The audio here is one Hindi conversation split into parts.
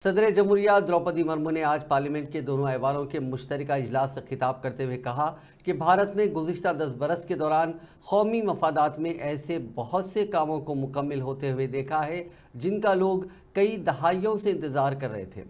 सदर जमहूरिया द्रौपदी मुर्मू ने आज पार्लियामेंट के दोनों ऐवानों के मुश्तरका इजलास से खिताब करते हुए कहा कि भारत ने गुज़िश्ता 10 बरस के दौरान कौमी मफादात में ऐसे बहुत से कामों को मुकम्मिल होते हुए देखा है जिनका लोग कई दहाइयों से इंतज़ार कर रहे थे।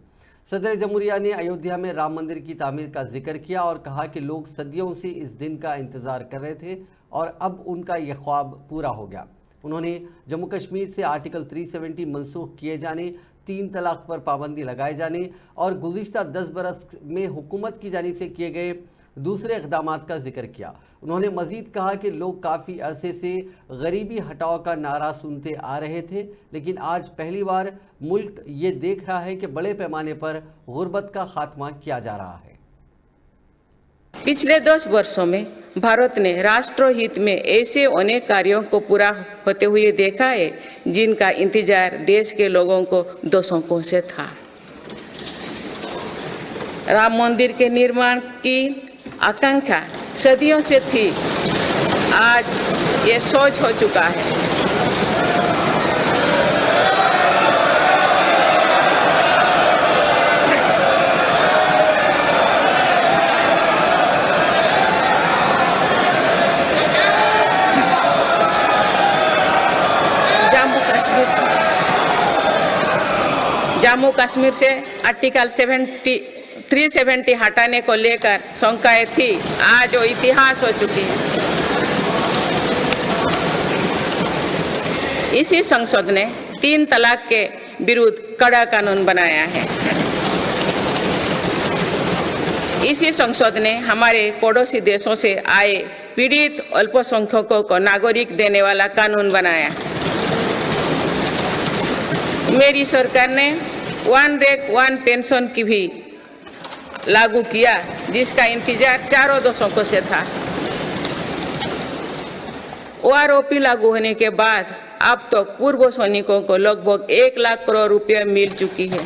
सदर जमहूरिया ने अयोध्या में राम मंदिर की तामीर का जिक्र किया और कहा कि लोग सदियों से इस दिन का इंतज़ार कर रहे थे और अब उनका यह ख्वाब पूरा हो गया। उन्होंने जम्मू कश्मीर से आर्टिकल 370 मनसूख किए जाने, 3 तलाक पर पाबंदी लगाए जाने और गुज़िश्ता 10 बरस में हुकूमत की जानिब से किए गए दूसरे इक़दामात का जिक्र किया। उन्होंने मज़ीद कहा कि लोग काफ़ी अरसे से गरीबी हटाओ का नारा सुनते आ रहे थे, लेकिन आज पहली बार मुल्क ये देख रहा है कि बड़े पैमाने पर गुर्बत का खात्मा किया जा रहा है। पिछले 10 वर्षों में भारत ने राष्ट्रहित में ऐसे अनेक कार्यों को पूरा होते हुए देखा है जिनका इंतजार देश के लोगों को दशकों से था। राम मंदिर के निर्माण की आकांक्षा सदियों से थी, आज ये सोच हो चुका है। जम्मू कश्मीर से आर्टिकल 370 हटाने को लेकर शंकाएं थी, आज वो इतिहास हो चुकी है। इसी संसद ने 3 तलाक के विरुद्ध कड़ा कानून बनाया है। इसी संसद ने हमारे पड़ोसी देशों से आए पीड़ित अल्पसंख्यकों को नागरिक देने वाला कानून बनाया। मेरी सरकार ने 1 रैंक 1 पेंशन की भी लागू किया, जिसका इंतजार 4 दशकों से था। OROP लागू होने के बाद अब तक पूर्व सैनिकों को लगभग 1 लाख करोड़ रुपए मिल चुकी है।